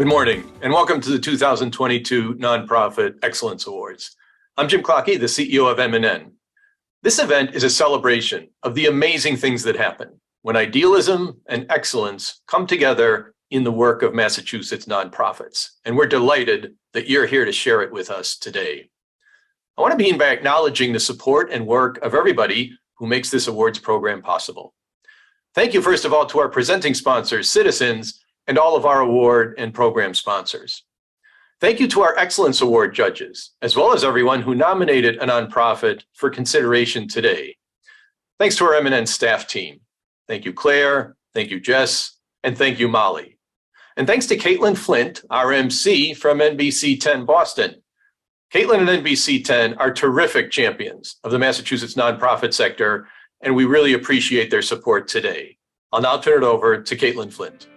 Good morning, and welcome to the 2022 Nonprofit Excellence Awards. I'm Jim Clockey, the CEO of M&N. This event is a celebration of the amazing things that happen when idealism and excellence come together in the work of Massachusetts nonprofits, and we're delighted that you're here to share it with us today. I want to begin by acknowledging the support and work of everybody who makes this awards program possible. Thank you, first of all, to our presenting sponsors, Citizens, and all of our award and program sponsors. Thank you to our Excellence Award judges, as well as everyone who nominated a nonprofit for consideration today. Thanks to our M&N staff team. Thank you, Claire. Thank you, Jess. And thank you, Molly. And thanks to Caitlin Flint, our MC from NBC 10 Boston. Caitlin and NBC 10 are terrific champions of the Massachusetts nonprofit sector, and we really appreciate their support today. I'll now turn it over to Caitlin Flint.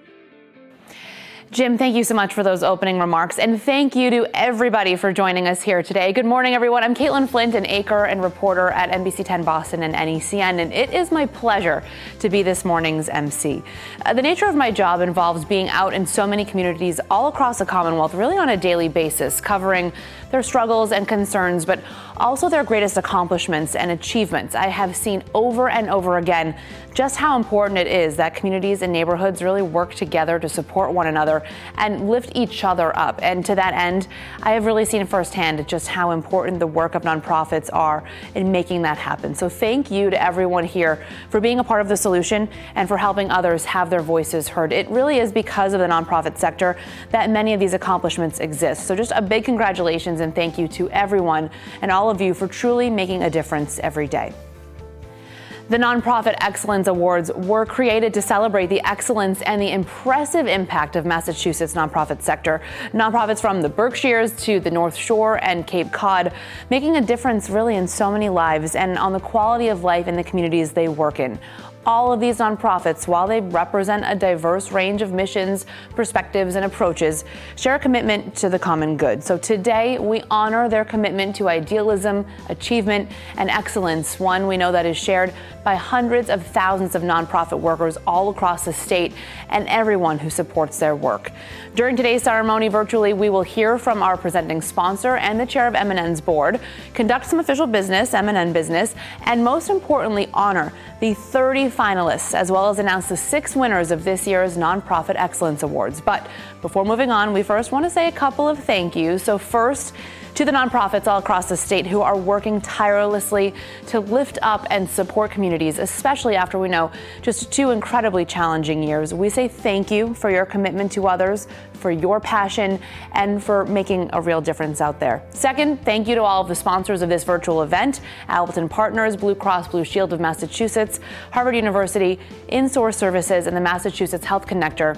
Jim, thank you so much for those opening remarks, and thank you to everybody for joining us here today. Good morning, everyone. I'm Caitlin Flint, an anchor and reporter at NBC 10 Boston and NECN, and it is my pleasure to be this morning's MC. The nature of my job involves being out in so many communities all across the Commonwealth, really on a daily basis, covering their struggles and concerns, but also their greatest accomplishments and achievements. I have seen over and over again just how important it is that communities and neighborhoods really work together to support one another and lift each other up. And to that end, I have really seen firsthand just how important the work of nonprofits are in making that happen. So thank you to everyone here for being a part of the solution and for helping others have their voices heard. It really is because of the nonprofit sector that many of these accomplishments exist. So just a big congratulations and thank you to everyone and all of you for truly making a difference every day. The Nonprofit Excellence Awards were created to celebrate the excellence and the impressive impact of Massachusetts nonprofit sector. Nonprofits from the Berkshires to the North Shore and Cape Cod, making a difference really in so many lives and on the quality of life in the communities they work in. All of these nonprofits, while they represent a diverse range of missions, perspectives, and approaches, share a commitment to the common good. So today, we honor their commitment to idealism, achievement, and excellence, one we know that is shared by hundreds of thousands of nonprofit workers all across the state and everyone who supports their work. During today's ceremony virtually, we will hear from our presenting sponsor and the chair of M&N's board, conduct some official business, M&N business, and most importantly, honor the 30 finalists, as well as announce the 6 winners of this year's Nonprofit Excellence Awards. But before moving on, we first want to say a couple of thank yous. So first, to the nonprofits all across the state who are working tirelessly to lift up and support communities, especially after we know just 2 incredibly challenging years. We say thank you for your commitment to others, for your passion, and for making a real difference out there. Second, thank you to all of the sponsors of this virtual event: Appleton Partners, Blue Cross Blue Shield of Massachusetts, Harvard University, InSource Services, and the Massachusetts Health Connector,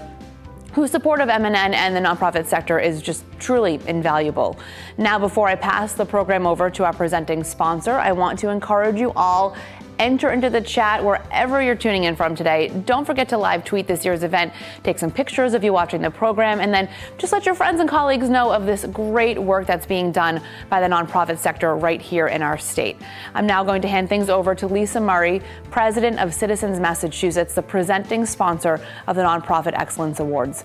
whose support of M&N and the nonprofit sector is just truly invaluable. Now, before I pass the program over to our presenting sponsor, I want to encourage you all, enter into the chat wherever you're tuning in from today. Don't forget to live tweet this year's event, take some pictures of you watching the program, and then just let your friends and colleagues know of this great work that's being done by the nonprofit sector right here in our state. I'm now going to hand things over to Lisa Murray, president of Citizens Massachusetts, the presenting sponsor of the Nonprofit Excellence Awards.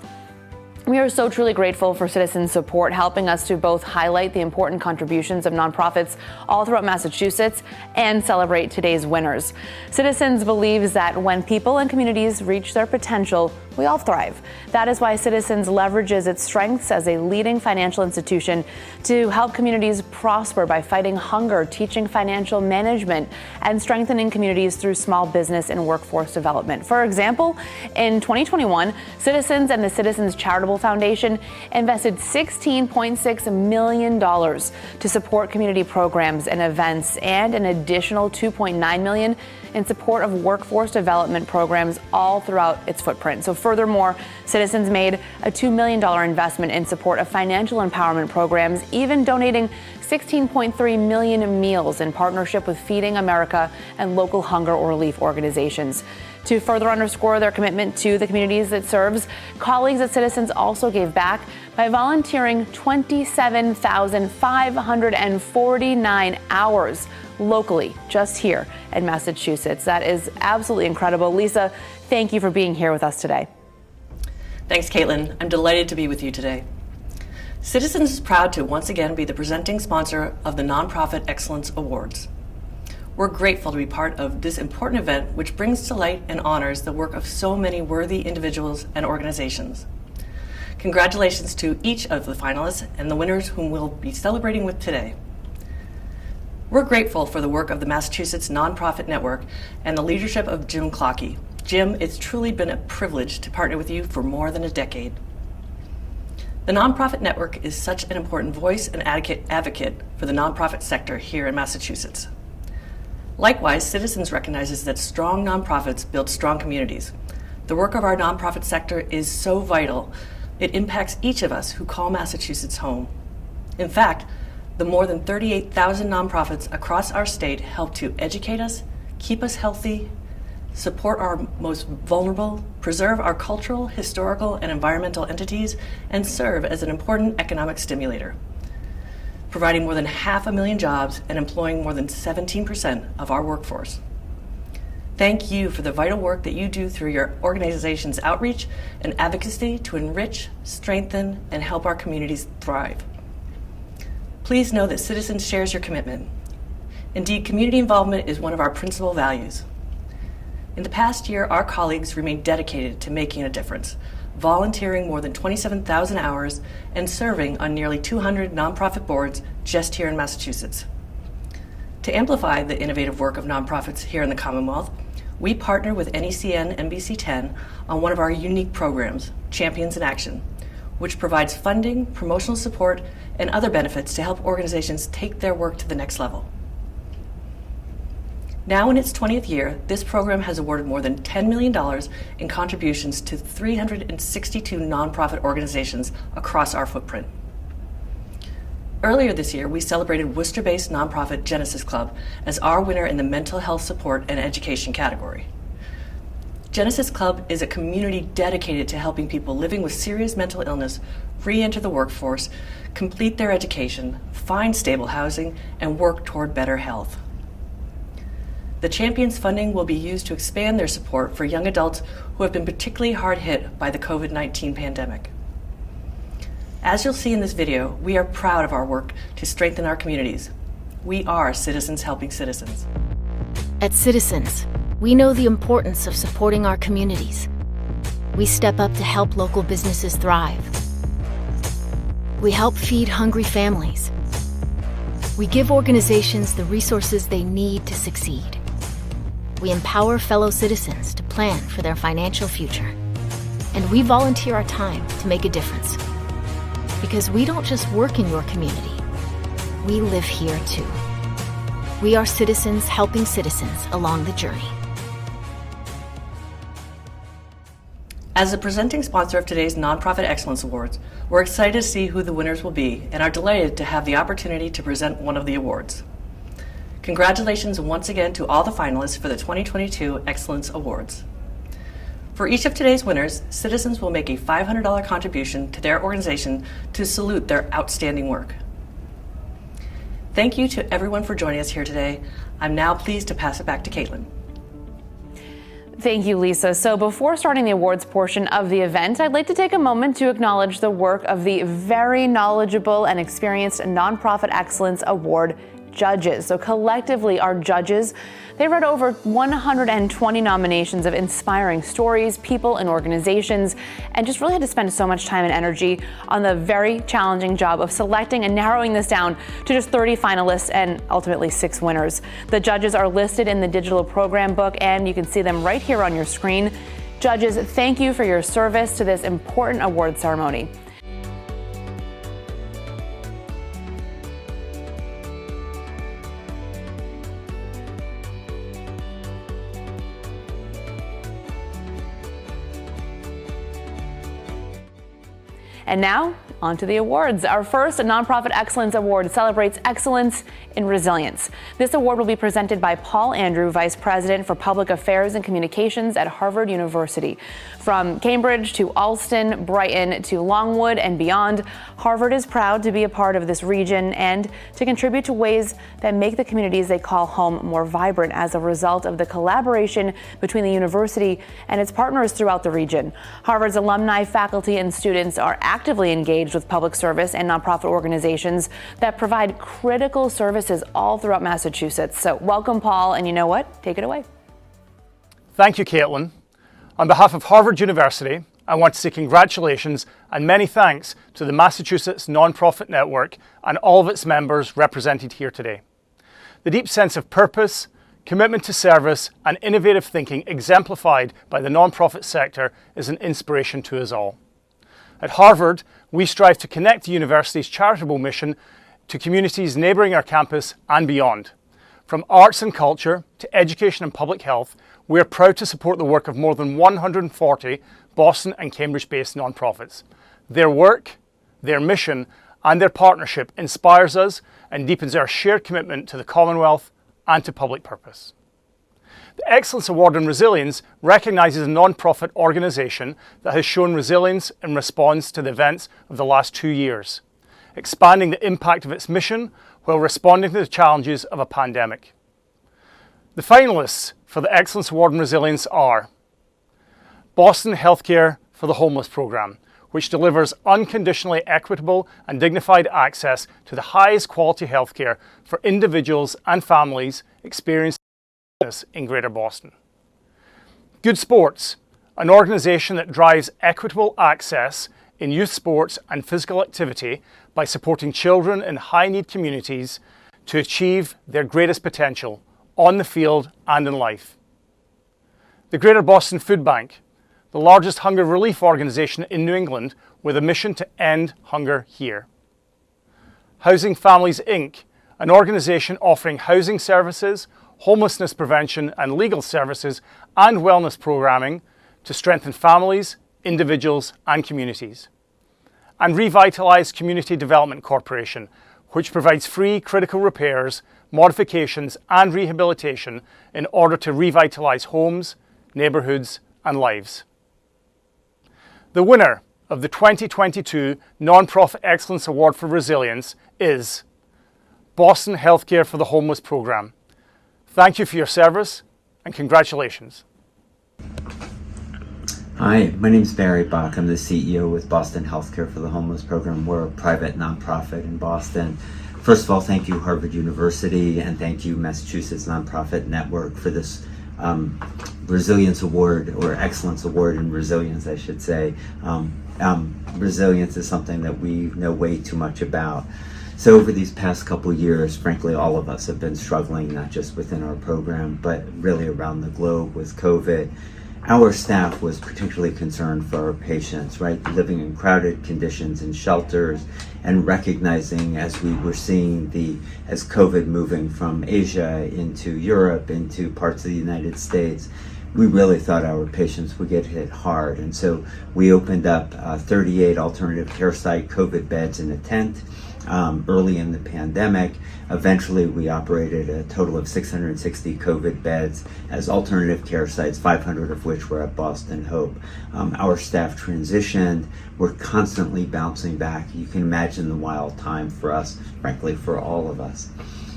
We are so truly grateful for Citizens' support, helping us to both highlight the important contributions of nonprofits all throughout Massachusetts and celebrate today's winners. Citizens believes that when people and communities reach their potential, we all thrive. That is why Citizens leverages its strengths as a leading financial institution to help communities prosper by fighting hunger, teaching financial management, and strengthening communities through small business and workforce development. For example, in 2021, Citizens and the Citizens Charitable Foundation invested $16.6 million to support community programs and events, and an additional $2.9 million in support of workforce development programs all throughout its footprint. So furthermore, Citizens made a $2 million investment in support of financial empowerment programs, even donating 16.3 million meals in partnership with Feeding America and local hunger or relief organizations. To further underscore their commitment to the communities it serves, colleagues at Citizens also gave back by volunteering 27,549 hours locally, just here in Massachusetts. That is absolutely incredible. Lisa, thank you for being here with us today. Thanks, Caitlin. I'm delighted to be with you today. Citizens is proud to once again be the presenting sponsor of the Nonprofit Excellence Awards. We're grateful to be part of this important event which brings to light and honors the work of so many worthy individuals and organizations. Congratulations to each of the finalists and the winners whom we'll be celebrating with today. We're grateful for the work of the Massachusetts Nonprofit Network and the leadership of Jim Clockey. Jim, it's truly been a privilege to partner with you for more than a decade. The Nonprofit Network is such an important voice and advocate for the nonprofit sector here in Massachusetts. Likewise, Citizens recognizes that strong nonprofits build strong communities. The work of our nonprofit sector is so vital, it impacts each of us who call Massachusetts home. In fact, the more than 38,000 nonprofits across our state help to educate us, keep us healthy, support our most vulnerable, preserve our cultural, historical, and environmental entities, and serve as an important economic stimulator, providing more than 500,000 jobs and employing more than 17% of our workforce. Thank you for the vital work that you do through your organization's outreach and advocacy to enrich, strengthen, and help our communities thrive. Please know that Citizens shares your commitment. Indeed, community involvement is one of our principal values. In the past year, our colleagues remained dedicated to making a difference, volunteering more than 27,000 hours and serving on nearly 200 nonprofit boards just here in Massachusetts. To amplify the innovative work of nonprofits here in the Commonwealth, we partner with NECN NBC 10 on one of our unique programs, Champions in Action, which provides funding, promotional support, and other benefits to help organizations take their work to the next level. Now in its 20th year, this program has awarded more than $10 million in contributions to 362 nonprofit organizations across our footprint. Earlier this year, we celebrated Worcester-based nonprofit Genesis Club as our winner in the mental health support and education category. Genesis Club is a community dedicated to helping people living with serious mental illness re-enter the workforce, complete their education, find stable housing, and work toward better health. The Champions funding will be used to expand their support for young adults who have been particularly hard hit by the COVID-19 pandemic. As you'll see in this video, we are proud of our work to strengthen our communities. We are Citizens helping citizens. At Citizens, we know the importance of supporting our communities. We step up to help local businesses thrive. We help feed hungry families. We give organizations the resources they need to succeed. We empower fellow citizens to plan for their financial future. And we volunteer our time to make a difference. Because we don't just work in your community, we live here too. We are Citizens helping citizens along the journey. As the presenting sponsor of today's Nonprofit Excellence Awards, we're excited to see who the winners will be and are delighted to have the opportunity to present one of the awards. Congratulations once again to all the finalists for the 2022 Excellence Awards. For each of today's winners, Citizens will make a $500 contribution to their organization to salute their outstanding work. Thank you to everyone for joining us here today. I'm now pleased to pass it back to Caitlin. Thank you, Lisa. So before starting the awards portion of the event, I'd like to take a moment to acknowledge the work of the very knowledgeable and experienced Nonprofit Excellence Award judges. So collectively, our judges, they read over 120 nominations of inspiring stories, people, and organizations, and just really had to spend so much time and energy on the very challenging job of selecting and narrowing this down to just 30 finalists and ultimately 6 winners. The judges are listed in the digital program book, and you can see them right here on your screen. Judges, thank you for your service to this important award ceremony. And now, on to the awards. Our first Nonprofit Excellence Award celebrates excellence in resilience. This award will be presented by Paul Andrew, Vice President for Public Affairs and Communications at Harvard University. From Cambridge to Alston, Brighton to Longwood and beyond, Harvard is proud to be a part of this region and to contribute to ways that make the communities they call home more vibrant as a result of the collaboration between the university and its partners throughout the region. Harvard's alumni, faculty, and students are actively engaged with public service and nonprofit organizations that provide critical services all throughout Massachusetts. So welcome, Paul, and you know what? Take it away. Thank you, Caitlin. On behalf of Harvard University, I want to say congratulations and many thanks to the Massachusetts Nonprofit Network and all of its members represented here today. The deep sense of purpose, commitment to service, and innovative thinking exemplified by the nonprofit sector is an inspiration to us all. At Harvard, we strive to connect the university's charitable mission to communities neighbouring our campus and beyond. From arts and culture to education and public health, we are proud to support the work of more than 140 Boston and Cambridge-based nonprofits. Their work, their mission, and their partnership inspires us and deepens our shared commitment to the Commonwealth and to public purpose. The Excellence Award in Resilience recognises a nonprofit organisation that has shown resilience in response to the events of the last 2 years, expanding the impact of its mission while responding to the challenges of a pandemic. The finalists for the Excellence Award in Resilience are Boston Healthcare for the Homeless Programme, which delivers unconditionally equitable and dignified access to the highest quality healthcare for individuals and families experiencing homelessness in Greater Boston. Good Sports, an organisation that drives equitable access in youth sports and physical activity by supporting children in high-need communities to achieve their greatest potential on the field and in life. The Greater Boston Food Bank, the largest hunger relief organisation in New England with a mission to end hunger here. Housing Families Inc., an organisation offering housing services, homelessness prevention and legal services and wellness programming to strengthen families, individuals and communities. And Revitalize Community Development Corporation, which provides free critical repairs, modifications and rehabilitation in order to revitalise homes, neighbourhoods and lives. The winner of the 2022 Nonprofit Excellence Award for Resilience is Boston Healthcare for the Homeless Programme. Thank you for your service and congratulations. Hi, my name is Barry Bach. I'm the CEO with Boston Healthcare for the Homeless Program. We're a private nonprofit in Boston. First of all, thank you Harvard University and thank you Massachusetts Nonprofit Network for this Resilience Award, or Excellence Award in Resilience, I should say. Resilience is something that we know way too much about. So over these past couple years, frankly, all of us have been struggling, not just within our program, but really around the globe with COVID. Our staff was particularly concerned for our patients, right? Living in crowded conditions in shelters and recognizing as we were seeing as COVID moving from Asia into Europe, into parts of the United States, we really thought our patients would get hit hard. And so we opened up 38 alternative care site COVID beds in a tent early in the pandemic. Eventually, we operated a total of 660 COVID beds as alternative care sites, 500 of which were at Boston Hope. Our staff transitioned. We're constantly bouncing back. You can imagine the wild time for us, frankly, for all of us.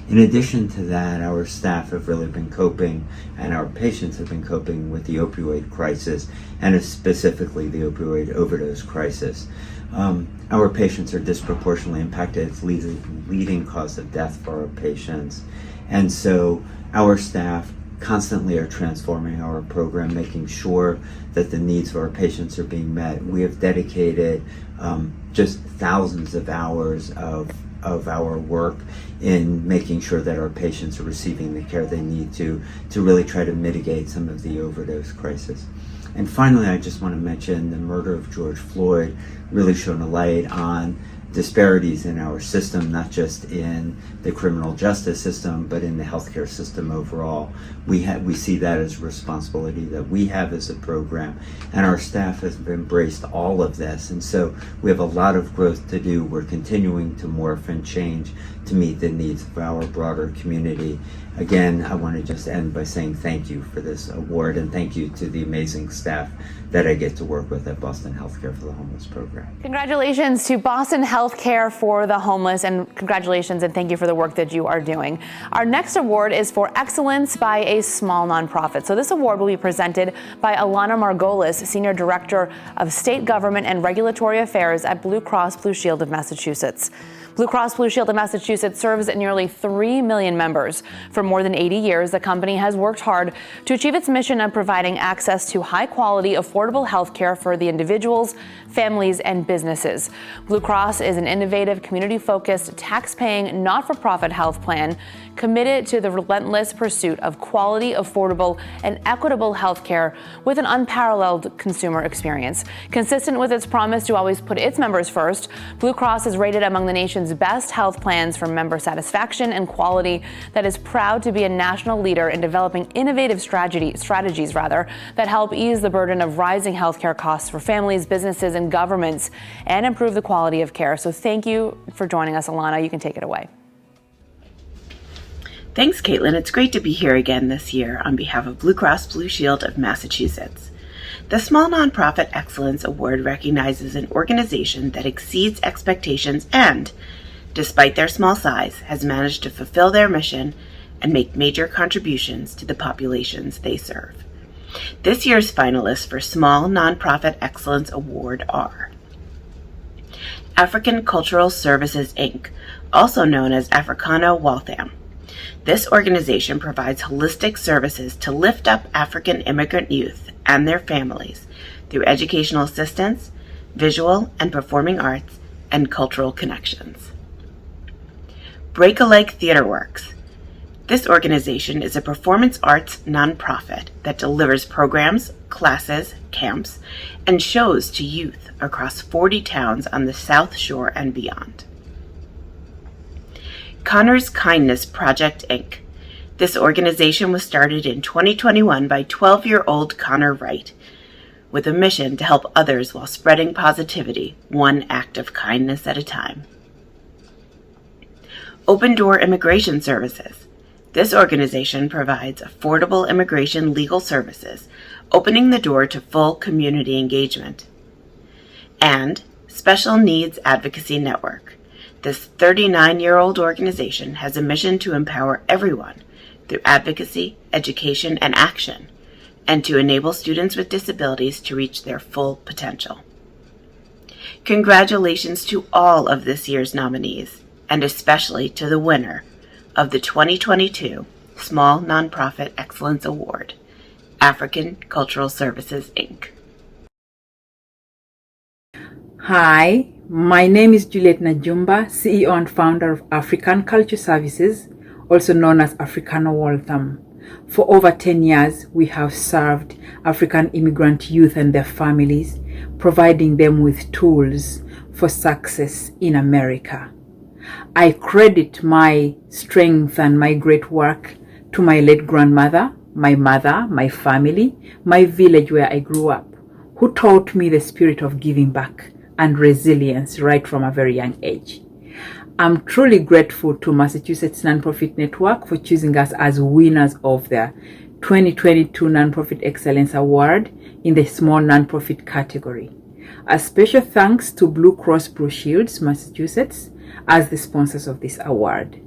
In addition to that, our staff have really been coping, and our patients have been coping with the opioid crisis, and specifically the opioid overdose crisis. Our patients are disproportionately impacted. It's leading cause of death for our patients. And so our staff constantly are transforming our program, making sure that the needs of our patients are being met. We have dedicated just thousands of hours of our work in making sure that our patients are receiving the care they need to really try to mitigate some of the overdose crisis. And finally, I just want to mention the murder of George Floyd really shone a light on disparities in our system, not just in the criminal justice system, but in the healthcare system overall. We see that as a responsibility that we have as a program, and our staff has embraced all of this. And so we have a lot of growth to do. We're continuing to morph and change to meet the needs of our broader community. Again, I want to just end by saying thank you for this award, and thank you to the amazing staff that I get to work with at Boston Healthcare for the Homeless program. Congratulations to Boston Healthcare for the Homeless, and congratulations and thank you for the work that you are doing. Our next award is for excellence by a small nonprofit. So this award will be presented by Alana Margolis, Senior Director of State Government and Regulatory Affairs at Blue Cross Blue Shield of Massachusetts. Blue Cross Blue Shield of Massachusetts serves nearly 3 million members. For more than 80 years, the company has worked hard to achieve its mission of providing access to high-quality, affordable health care for the individuals, families, and businesses. Blue Cross is an innovative, community-focused, tax-paying, not-for-profit health plan committed to the relentless pursuit of quality, affordable, and equitable health care with an unparalleled consumer experience. Consistent with its promise to always put its members first, Blue Cross is rated among the nation's best health plans for member satisfaction and quality that is proud to be a national leader in developing innovative strategies that help ease the burden of rising healthcare costs for families, businesses, and governments and improve the quality of care. So thank you for joining us, Alana. You can take it away. Thanks, Caitlin. It's great to be here again this year on behalf of Blue Cross Blue Shield of Massachusetts. The Small Nonprofit Excellence Award recognizes an organization that exceeds expectations and, despite their small size, has managed to fulfill their mission and make major contributions to the populations they serve. This year's finalists for Small Nonprofit Excellence Award are African Cultural Services, Inc., also known as Africana Waltham. This organization provides holistic services to lift up African immigrant youth and their families through educational assistance, visual and performing arts, and cultural connections. Break-A-Leg Theater Works. This organization is a performance arts nonprofit that delivers programs, classes, camps, and shows to youth across 40 towns on the South Shore and beyond. Connor's Kindness Project, Inc. This organization was started in 2021 by 12-year-old Connor Wright with a mission to help others while spreading positivity, one act of kindness at a time. Open Door Immigration Services. This organization provides affordable immigration legal services, opening the door to full community engagement. And Special Needs Advocacy Network. This 39-year-old organization has a mission to empower everyone through advocacy, education, and action, and to enable students with disabilities to reach their full potential. Congratulations to all of this year's nominees, and especially to the winner of the 2022 Small Nonprofit Excellence Award, African Cultural Services, Inc. Hi, my name is Juliet Najumba, CEO and founder of African Culture Services, also known as Africana Waltham. For over 10 years, we have served African immigrant youth and their families, providing them with tools for success in America. I credit my strength and my great work to my late grandmother, my mother, my family, my village where I grew up, who taught me the spirit of giving back and resilience right from a very young age. I'm truly grateful to Massachusetts Nonprofit Network for choosing us as winners of the 2022 Nonprofit Excellence Award in the Small Nonprofit category. A special thanks to Blue Cross Blue Shield, Massachusetts, as the sponsors of this award.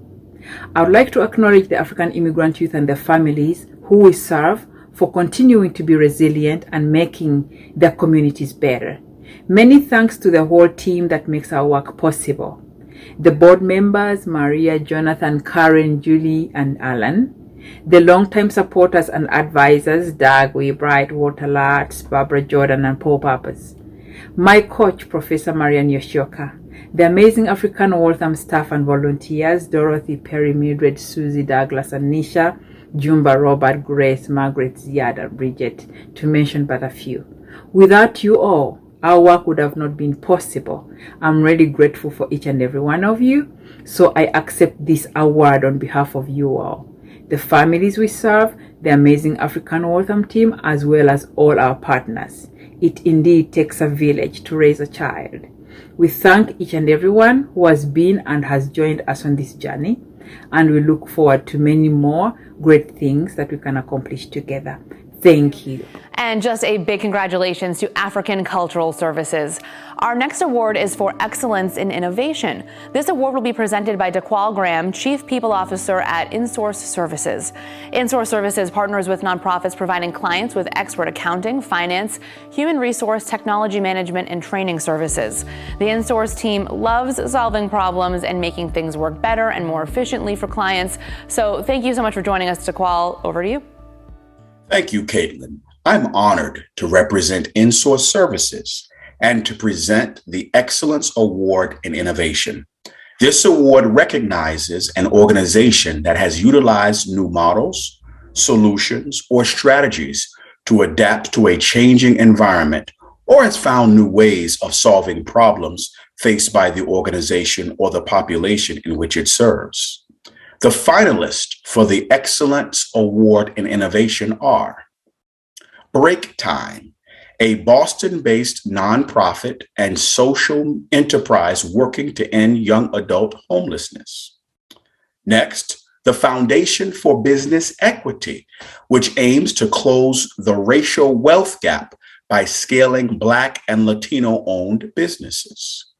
I would like to acknowledge the African immigrant youth and their families who we serve for continuing to be resilient and making their communities better. Many thanks to the whole team that makes our work possible. The board members, Maria, Jonathan, Karen, Julie, and Alan. The longtime supporters and advisors, Doug, Webright, Walter Latz, Barbara Jordan, and Paul Pappas. My coach, Professor Marian Yoshioka. The amazing African Waltham staff and volunteers, Dorothy, Perry, Mildred, Susie, Douglas, and Nisha, Jumba, Robert, Grace, Margaret, Ziad, and Bridget, to mention but a few. Without you all, our work would have not been possible. I'm really grateful for each and every one of you. So I accept this award on behalf of you all, the families we serve, the amazing African Waltham team, as well as all our partners. It indeed takes a village to raise a child. We thank each and everyone who has been and has joined us on this journey, and we look forward to many more great things that we can accomplish together. Thank you. And just a big congratulations to African Cultural Services. Our next award is for Excellence in Innovation. This award will be presented by DeQual Graham, Chief People Officer at InSource Services. InSource Services partners with nonprofits providing clients with expert accounting, finance, human resource, technology management, and training services. The InSource team loves solving problems and making things work better and more efficiently for clients. So thank you so much for joining us, DeQual. Over to you. Thank you, Caitlin. I'm honored to represent InSource Services and to present the Excellence Award in Innovation. This award recognizes an organization that has utilized new models, solutions, or strategies to adapt to a changing environment or has found new ways of solving problems faced by the organization or the population in which it serves. The finalists for the Excellence Award in Innovation are Break Time, a Boston-based nonprofit and social enterprise working to end young adult homelessness. Next, the Foundation for Business Equity, which aims to close the racial wealth gap by scaling Black and Latino-owned businesses.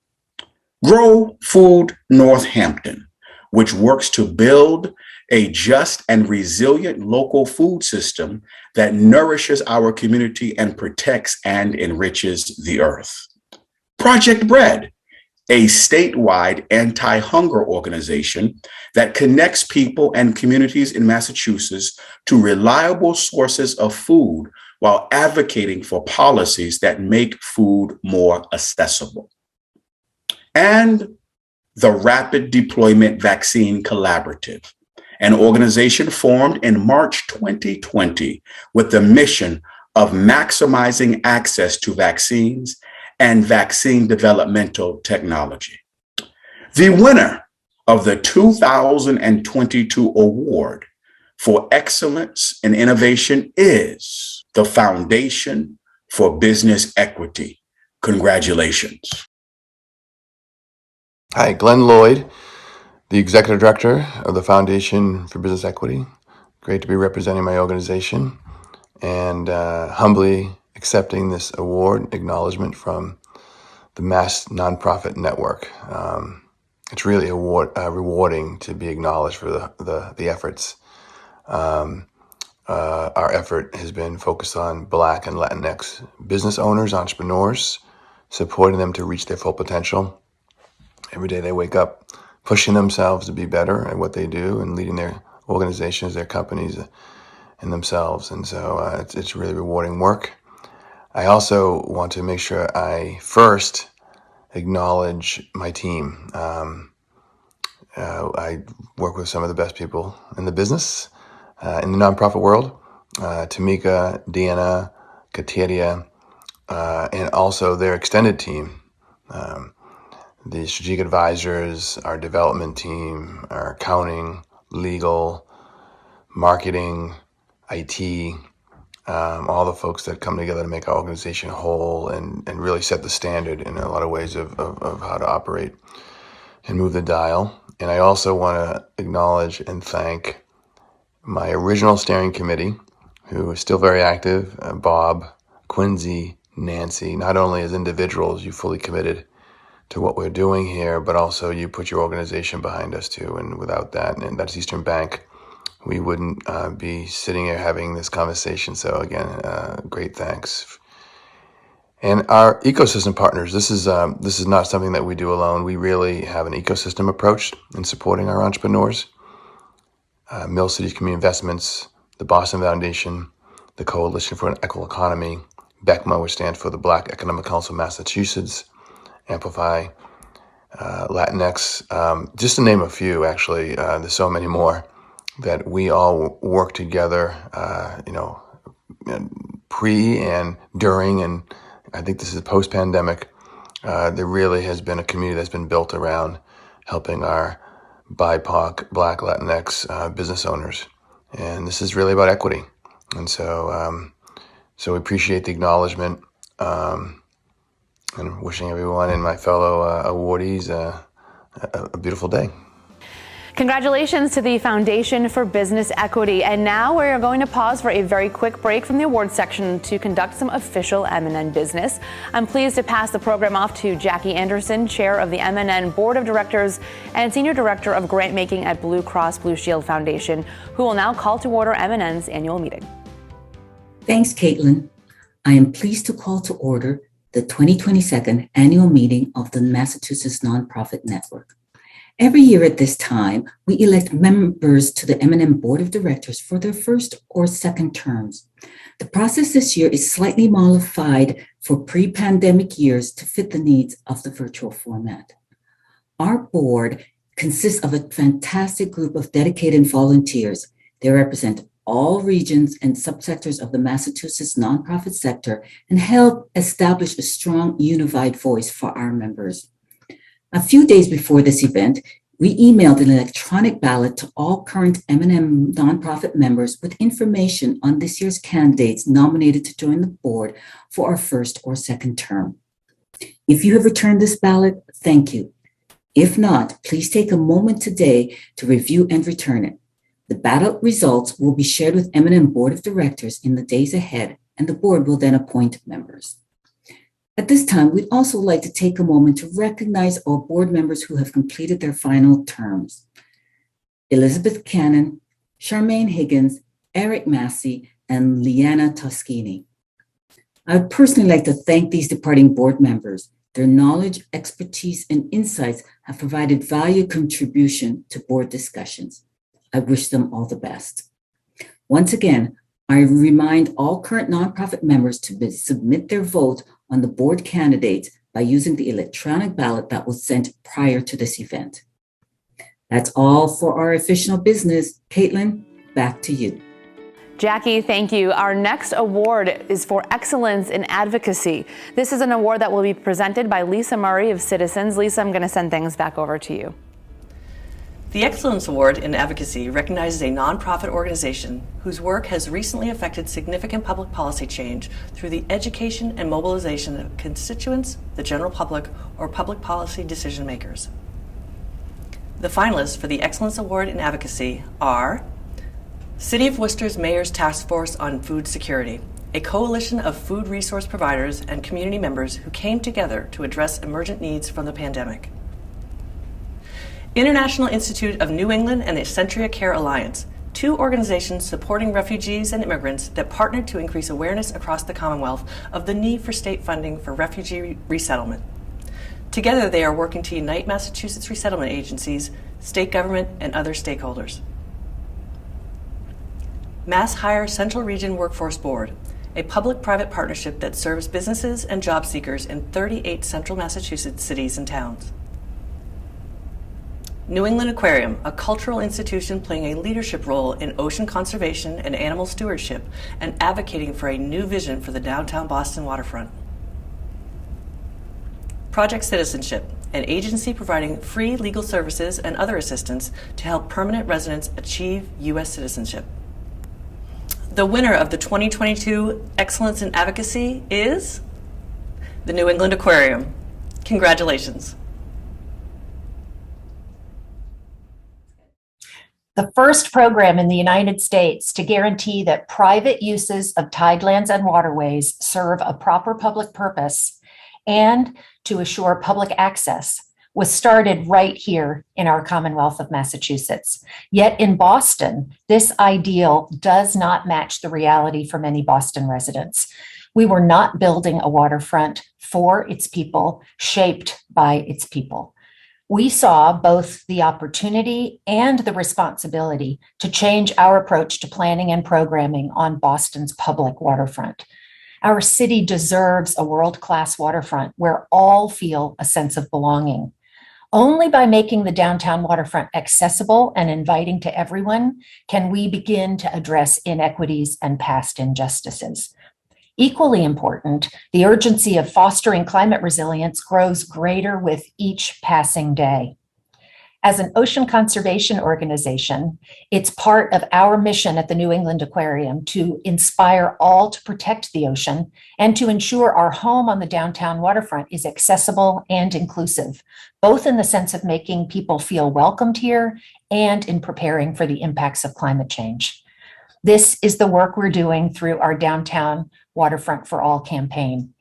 Grow Food Northampton, which works to build a just and resilient local food system that nourishes our community and protects and enriches the earth. Project Bread, a statewide anti-hunger organization that connects people and communities in Massachusetts to reliable sources of food while advocating for policies that make food more accessible. And the Rapid Deployment Vaccine Collaborative, an organization formed in March 2020 with the mission of maximizing access to vaccines and vaccine developmental technology. The winner of the 2022 award for Excellence in Innovation is the Foundation for Business Equity. Congratulations. Hi, Glenn Lloyd, the Executive Director of the Foundation for Business Equity. Great to be representing my organization and humbly accepting this award acknowledgement from the Mass Nonprofit Network. It's really rewarding to be acknowledged for the efforts. Our effort has been focused on Black and Latinx business owners, entrepreneurs, supporting them to reach their full potential. Every day they wake up pushing themselves to be better at what they do and leading their organizations, their companies, and themselves. And so it's really rewarding work. I also want to make sure I first acknowledge my team. I work with some of the best people in the business, in the nonprofit world, Tamika, Deanna, Kateria, and also their extended team. The strategic advisors, our development team, our accounting, legal, marketing, IT, all the folks that come together to make our organization whole and really set the standard in a lot of ways of how to operate and move the dial. And I also want to acknowledge and thank my original steering committee, who is still very active, Bob, Quincy, Nancy. Not only as individuals, you fully committed to what we're doing here, but also you put your organization behind us too. And without that, and that's Eastern Bank, we wouldn't be sitting here having this conversation. So again, great thanks. And our ecosystem partners, this is not something that we do alone. We really have an ecosystem approach in supporting our entrepreneurs. Mill Cities Community Investments, the Boston Foundation, the Coalition for an Equitable Economy, BECMA, which stands for the Black Economic Council of Massachusetts, Amplify, Latinx, just to name a few, actually. There's so many more that we all work together, pre and during and I think this is post-pandemic. There really has been a community that's been built around helping our BIPOC, Black, Latinx business owners. And this is really about equity. And so we appreciate the acknowledgement, and wishing everyone and my fellow awardees a beautiful day. Congratulations to the Foundation for Business Equity. And now we are going to pause for a very quick break from the awards section to conduct some official M&N business. I'm pleased to pass the program off to Jackie Anderson, Chair of the M&N Board of Directors and Senior Director of Grant Making at Blue Cross Blue Shield Foundation, who will now call to order M&N's annual meeting. Thanks, Caitlin. I am pleased to call to order the 2022 annual meeting of the Massachusetts Nonprofit Network. Every year at this time, we elect members to the M&M Board of Directors for their first or second terms. The process this year is slightly modified for pre-pandemic years to fit the needs of the virtual format. Our board consists of a fantastic group of dedicated volunteers. They represent all regions and subsectors of the Massachusetts nonprofit sector and help establish a strong, unified voice for our members. A few days before this event, we emailed an electronic ballot to all current M&M nonprofit members with information on this year's candidates nominated to join the board for our first or second term. If you have returned this ballot, thank you. If not, please take a moment today to review and return it. The ballot results will be shared with M&M Board of Directors in the days ahead, and the board will then appoint members. At this time, we'd also like to take a moment to recognize our board members who have completed their final terms. Elizabeth Cannon, Charmaine Higgins, Eric Massey, and Leanna Toschini. I would personally like to thank these departing board members. Their knowledge, expertise, and insights have provided valuable contribution to board discussions. I wish them all the best. Once again, I remind all current nonprofit members to submit their vote on the board candidates by using the electronic ballot that was sent prior to this event. That's all for our official business. Caitlin, back to you. Jackie, thank you. Our next award is for Excellence in Advocacy. This is an award that will be presented by Lisa Murray of Citizens. Lisa, I'm going to send things back over to you. The Excellence Award in Advocacy recognizes a nonprofit organization whose work has recently affected significant public policy change through the education and mobilization of constituents, the general public, or public policy decision makers. The finalists for the Excellence Award in Advocacy are City of Worcester's Mayor's Task Force on Food Security, a coalition of food resource providers and community members who came together to address emergent needs from the pandemic. International Institute of New England and the Centria Care Alliance, two organizations supporting refugees and immigrants that partnered to increase awareness across the Commonwealth of the need for state funding for refugee resettlement. Together, they are working to unite Massachusetts resettlement agencies, state government, and other stakeholders. Mass Hire Central Region Workforce Board, a public-private partnership that serves businesses and job seekers in 38 central Massachusetts cities and towns. New England Aquarium, a cultural institution playing a leadership role in ocean conservation and animal stewardship and advocating for a new vision for the downtown Boston waterfront. Project Citizenship, an agency providing free legal services and other assistance to help permanent residents achieve U.S. citizenship. The winner of the 2022 Excellence in Advocacy is the New England Aquarium. Congratulations. The first program in the United States to guarantee that private uses of tidelands and waterways serve a proper public purpose and to assure public access was started right here in our Commonwealth of Massachusetts. Yet in Boston, this ideal does not match the reality for many Boston residents. We were not building a waterfront for its people, shaped by its people. We saw both the opportunity and the responsibility to change our approach to planning and programming on Boston's public waterfront. Our city deserves a world-class waterfront where all feel a sense of belonging. Only by making the downtown waterfront accessible and inviting to everyone can we begin to address inequities and past injustices. Equally important, the urgency of fostering climate resilience grows greater with each passing day. As an ocean conservation organization, it's part of our mission at the New England Aquarium to inspire all to protect the ocean and to ensure our home on the downtown waterfront is accessible and inclusive, both in the sense of making people feel welcomed here and in preparing for the impacts of climate change. This is the work we're doing through our Downtown Waterfront for All campaign.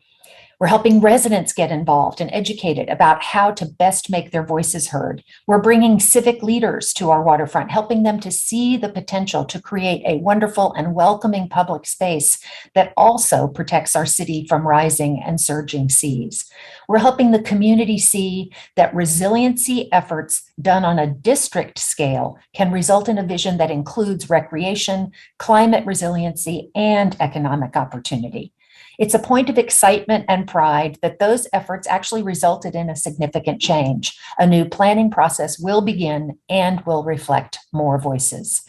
We're helping residents get involved and educated about how to best make their voices heard. We're bringing civic leaders to our waterfront, helping them to see the potential to create a wonderful and welcoming public space that also protects our city from rising and surging seas. We're helping the community see that resiliency efforts done on a district scale can result in a vision that includes recreation, climate resiliency, and economic opportunity. It's a point of excitement and pride that those efforts actually resulted in a significant change. A new planning process will begin and will reflect more voices.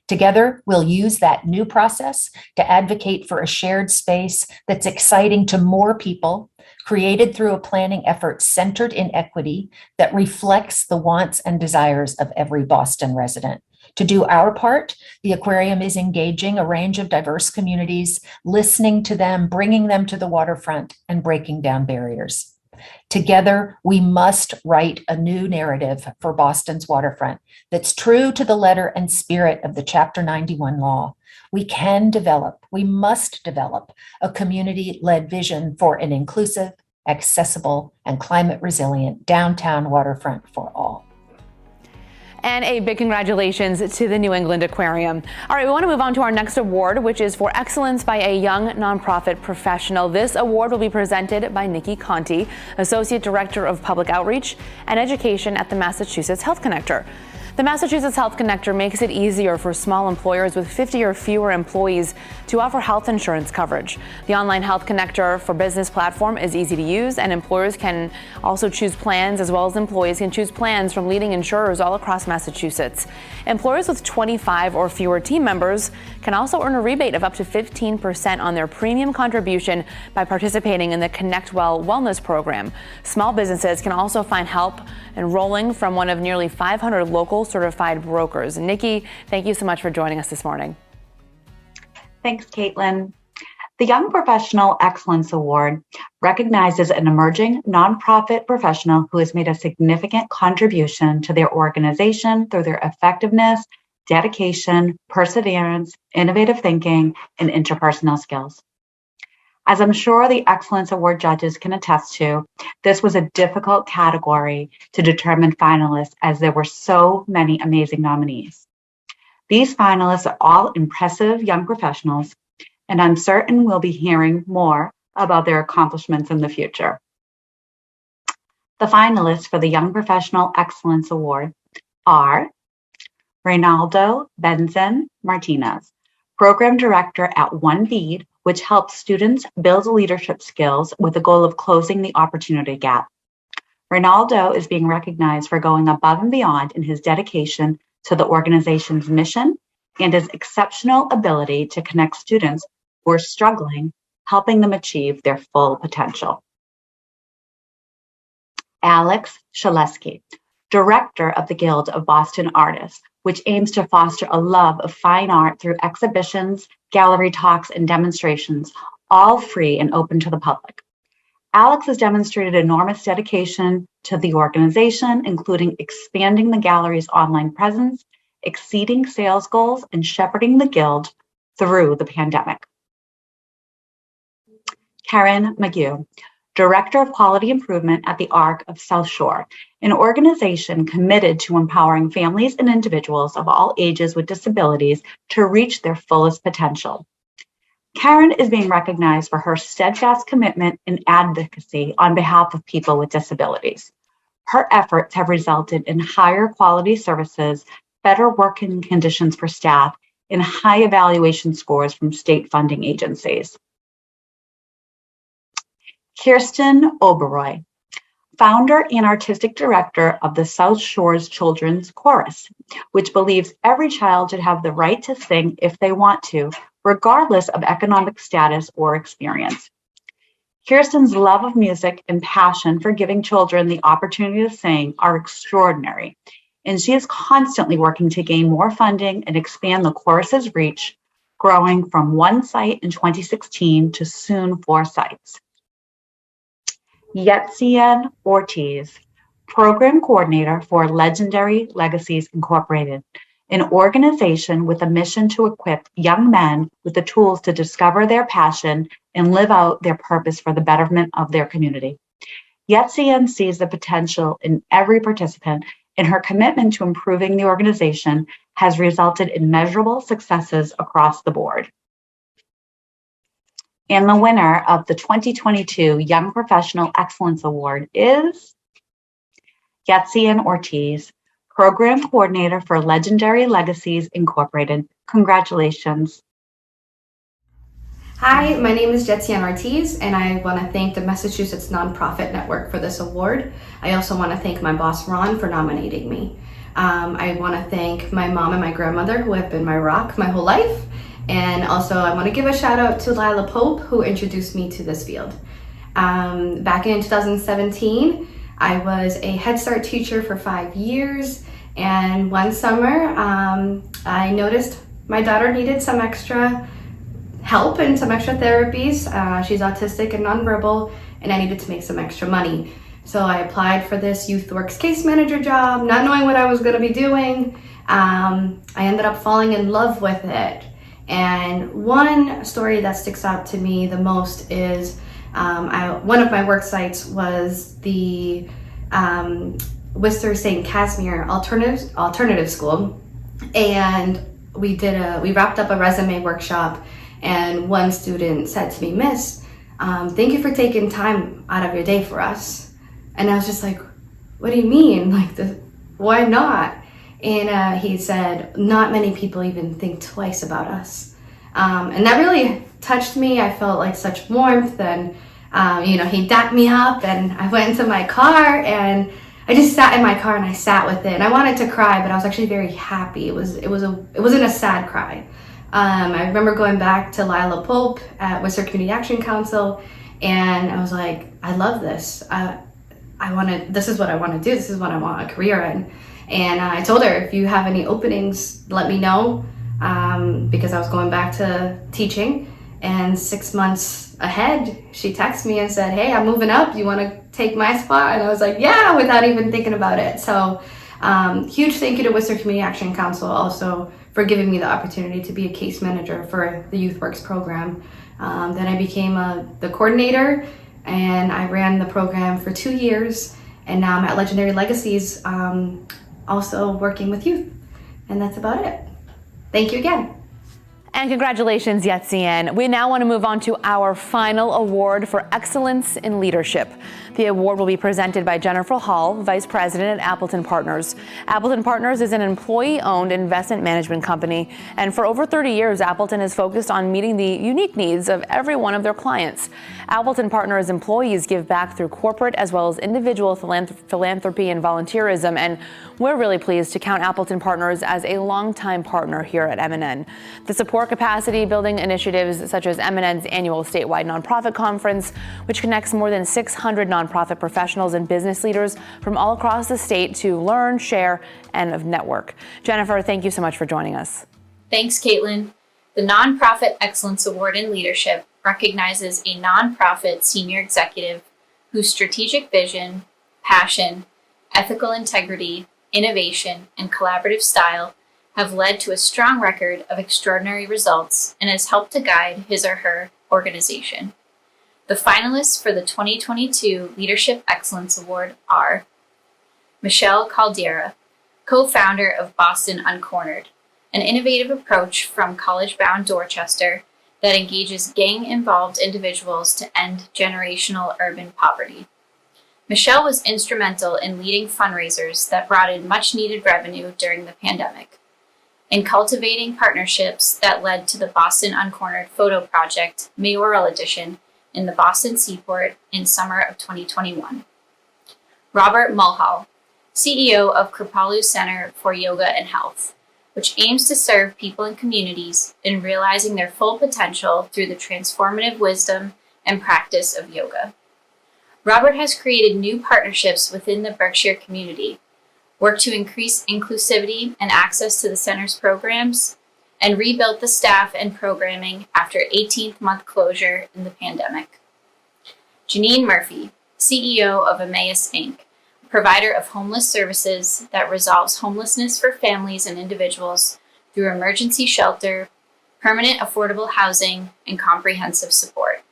Together, we'll use that new process to advocate for a shared space that's exciting to more people, created through a planning effort centered in equity that reflects the wants and desires of every Boston resident. To do our part, the aquarium is engaging a range of diverse communities, listening to them, bringing them to the waterfront, and breaking down barriers. Together, we must write a new narrative for Boston's waterfront that's true to the letter and spirit of the Chapter 91 law. We must develop a community-led vision for an inclusive, accessible, and climate-resilient downtown waterfront for all. And a big congratulations to the New England Aquarium. All right, we want to move on to our next award, which is for excellence by a young nonprofit professional. This award will be presented by Nikki Conti, Associate Director of Public Outreach and Education at the Massachusetts Health Connector. The Massachusetts Health Connector makes it easier for small employers with 50 or fewer employees to offer health insurance coverage. The online Health Connector for Business platform is easy to use, and employers can also choose plans, as well as employees can choose plans from leading insurers all across Massachusetts. Employers with 25 or fewer team members can also earn a rebate of up to 15% on their premium contribution by participating in the Connect Well Wellness Program. Small businesses can also find help enrolling from one of nearly 500 local certified brokers. Nikki, thank you so much for joining us this morning. Thanks, Caitlin. The Young Professional Excellence Award recognizes an emerging nonprofit professional who has made a significant contribution to their organization through their effectiveness, dedication, perseverance, innovative thinking, and interpersonal skills. As I'm sure the Excellence Award judges can attest to, this was a difficult category to determine finalists as there were so many amazing nominees. These finalists are all impressive young professionals, and I'm certain we'll be hearing more about their accomplishments in the future. The finalists for the Young Professional Excellence Award are Reynaldo Benson Martinez, Program Director at One Bead, which helps students build leadership skills with the goal of closing the opportunity gap. Reynaldo is being recognized for going above and beyond in his dedication to the organization's mission and his exceptional ability to connect students who are struggling, helping them achieve their full potential. Alex Shaleski, Director of the Guild of Boston Artists, which aims to foster a love of fine art through exhibitions, gallery talks, and demonstrations, all free and open to the public. Alex has demonstrated enormous dedication to the organization, including expanding the gallery's online presence, exceeding sales goals, and shepherding the Guild through the pandemic. Karen McGew, Director of Quality Improvement at the ARC of South Shore, an organization committed to empowering families and individuals of all ages with disabilities to reach their fullest potential. Karen is being recognized for her steadfast commitment and advocacy on behalf of people with disabilities. Her efforts have resulted in higher quality services, better working conditions for staff, and high evaluation scores from state funding agencies. Kirsten Oberoi, Founder and Artistic Director of the South Shores Children's Chorus, which believes every child should have the right to sing if they want to, regardless of economic status or experience. Kirsten's love of music and passion for giving children the opportunity to sing are extraordinary, and she is constantly working to gain more funding and expand the chorus's reach, growing from 1 site in 2016 to soon 4 sites. Yetsian Ortiz, Program Coordinator for Legendary Legacies Incorporated, an organization with a mission to equip young men with the tools to discover their passion and live out their purpose for the betterment of their community. Yetsian sees the potential in every participant, and her commitment to improving the organization has resulted in measurable successes across the board. And the winner of the 2022 Young Professional Excellence Award is Yetsian Ortiz, Program Coordinator for Legendary Legacies Incorporated. Congratulations. Hi, my name is Yetsian Ortiz, and I want to thank the Massachusetts Nonprofit Network for this award. I also want to thank my boss, Ron, for nominating me. I want to thank my mom and my grandmother, who have been my rock my whole life. And also, I want to give a shout out to Lila Pope, who introduced me to this field. Back in 2017, I was a Head Start teacher for 5 years. And one summer, I noticed my daughter needed some extra help and some extra therapies. She's autistic and nonverbal, and I needed to make some extra money. So I applied for this YouthWorks case manager job, not knowing what I was going to be doing. I ended up falling in love with it. And one story that sticks out to me the most is one of my work sites was the Worcester St. Casimir Alternative School, and we wrapped up a resume workshop, and one student said to me, "Miss, thank you for taking time out of your day for us." And I was just like, "What do you mean? Why not?" And he said, "Not many people even think twice about us." And that really touched me. I felt like such warmth, and he dapped me up, and I went into my car, and I just sat in my car and I sat with it. And I wanted to cry, but I was actually very happy. It wasn't a sad cry. I remember going back to Lila Pope at Worcester Community Action Council, and I was like, I love this. This is what I want to do. This is what I want a career in. And I told her, if you have any openings, let me know, because I was going back to teaching. And 6 months ahead, she texted me and said, "Hey, I'm moving up. You want to take my spot?" And I was like, "Yeah," without even thinking about it. So huge thank you to Worcester Community Action Council also for giving me the opportunity to be a case manager for the YouthWorks program. Then I became the coordinator, and I ran the program for 2 years. And now I'm at Legendary Legacies, also working with youth. And that's about it. Thank you again. And congratulations, Yetsian. We now want to move on to our final award for excellence in leadership. The award will be presented by Jennifer Hall, Vice President at Appleton Partners. Appleton Partners is an employee-owned investment management company, and for over 30 years, Appleton has focused on meeting the unique needs of every one of their clients. Appleton Partners employees give back through corporate as well as individual philanthropy and volunteerism, and we're really pleased to count Appleton Partners as a longtime partner here at M&N. The support capacity building initiatives such as M&N's annual statewide nonprofit conference, which connects more than 600 nonprofit professionals and business leaders from all across the state to learn, share, and network. Jennifer, thank you so much for joining us. Thanks, Caitlin. The Nonprofit Excellence Award in Leadership recognizes a nonprofit senior executive whose strategic vision, passion, ethical integrity, innovation, and collaborative style have led to a strong record of extraordinary results and has helped to guide his or her organization. The finalists for the 2022 Leadership Excellence Award are Michelle Caldera, co-founder of Boston Uncornered, an innovative approach from college-bound Dorchester that engages gang-involved individuals to end generational urban poverty. Michelle was instrumental in leading fundraisers that brought in much-needed revenue during the pandemic, in cultivating partnerships that led to the Boston Uncornered Photo Project Mayoral Edition in the Boston Seaport in summer of 2021. Robert Mulhall, CEO of Kripalu Center for Yoga and Health, which aims to serve people and communities in realizing their full potential through the transformative wisdom and practice of yoga. Robert has created new partnerships within the Berkshire community, worked to increase inclusivity and access to the center's programs, and rebuilt the staff and programming after 18th-month closure in the pandemic. Janine Murphy, CEO of Emmaus, Inc., a provider of homeless services that resolves homelessness for families and individuals through emergency shelter, permanent affordable housing, and comprehensive support.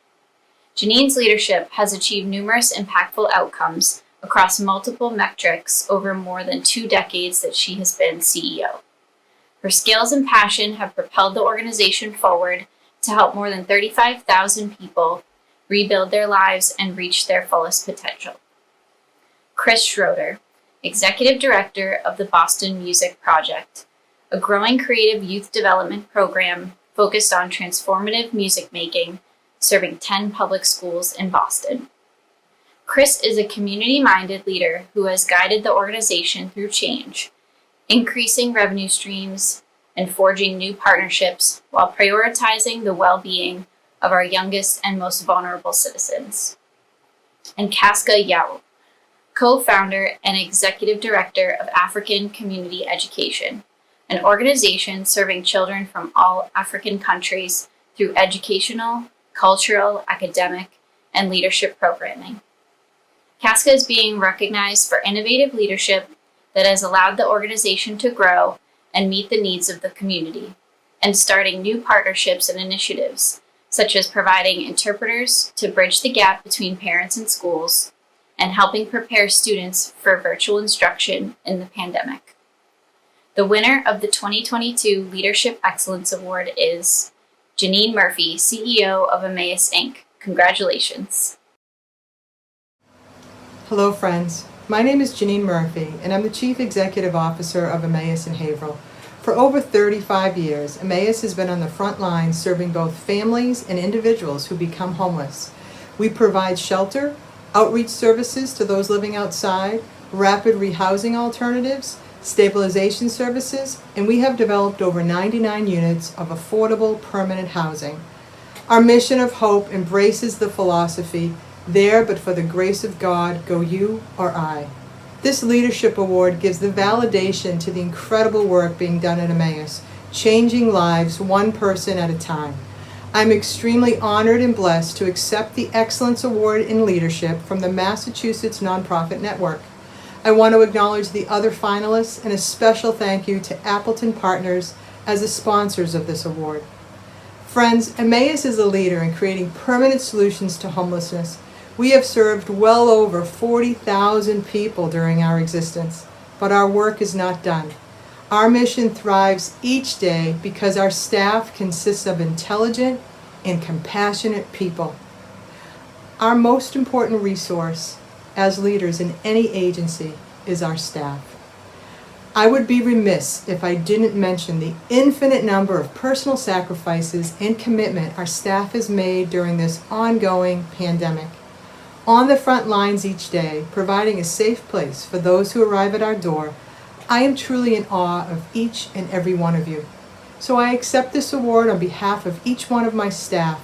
Janine's leadership has achieved numerous impactful outcomes across multiple metrics over more than 2 decades that she has been CEO. Her skills and passion have propelled the organization forward to help more than 35,000 people rebuild their lives and reach their fullest potential. Chris Schroeder, Executive Director of the Boston Music Project, a growing creative youth development program focused on transformative music making, serving 10 public schools in Boston. Chris is a community-minded leader who has guided the organization through change, increasing revenue streams and forging new partnerships while prioritizing the well-being of our youngest and most vulnerable citizens. And Casca Yao, co-founder and executive director of African Community Education, an organization serving children from all African countries through educational, cultural, academic, and leadership programming. Casca is being recognized for innovative leadership that has allowed the organization to grow and meet the needs of the community, and starting new partnerships and initiatives, such as providing interpreters to bridge the gap between parents and schools, and helping prepare students for virtual instruction in the pandemic. The winner of the 2022 Leadership Excellence Award is Janine Murphy, CEO of Emmaus, Inc. Congratulations. Hello, friends. My name is Janine Murphy, and I'm the Chief Executive Officer of Emmaus in Haverhill. For over 35 years, Emmaus has been on the front lines serving both families and individuals who become homeless. We provide shelter, outreach services to those living outside, rapid rehousing alternatives, stabilization services, and we have developed over 99 units of affordable permanent housing. Our mission of hope embraces the philosophy, "There but for the grace of God go you or I." This leadership award gives the validation to the incredible work being done at Emmaus, changing lives one person at a time. I'm extremely honored and blessed to accept the Excellence Award in Leadership from the Massachusetts Nonprofit Network. I want to acknowledge the other finalists and a special thank you to Appleton Partners as the sponsors of this award. Friends, Emmaus is a leader in creating permanent solutions to homelessness. We have served well over 40,000 people during our existence, but our work is not done. Our mission thrives each day because our staff consists of intelligent and compassionate people. Our most important resource as leaders in any agency is our staff. I would be remiss if I didn't mention the infinite number of personal sacrifices and commitment our staff has made during this ongoing pandemic. On the front lines each day, providing a safe place for those who arrive at our door, I am truly in awe of each and every one of you. So I accept this award on behalf of each one of my staff,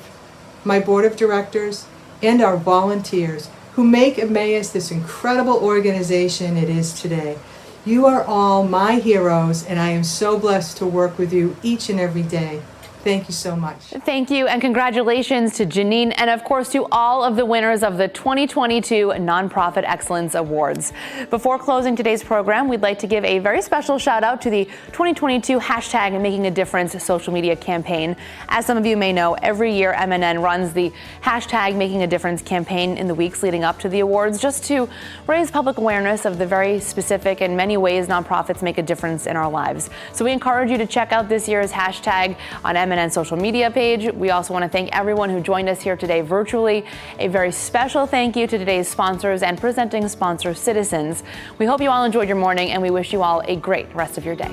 my board of directors, and our volunteers who make Emmaus this incredible organization it is today. You are all my heroes, and I am so blessed to work with you each and every day. Thank you so much. Thank you, and congratulations to Janine, and of course to all of the winners of the 2022 Nonprofit Excellence Awards. Before closing today's program, we'd like to give a very special shout out to the 2022 hashtag Making a Difference social media campaign. As some of you may know, every year MNN runs the hashtag Making a Difference campaign in the weeks leading up to the awards, just to raise public awareness of the very specific and many ways nonprofits make a difference in our lives. So we encourage you to check out this year's hashtag on MNN social media page. We also want to thank everyone who joined us here today virtually. A very special thank you to today's sponsors and presenting sponsor Citizens. We hope you all enjoyed your morning, and we wish you all a great rest of your day.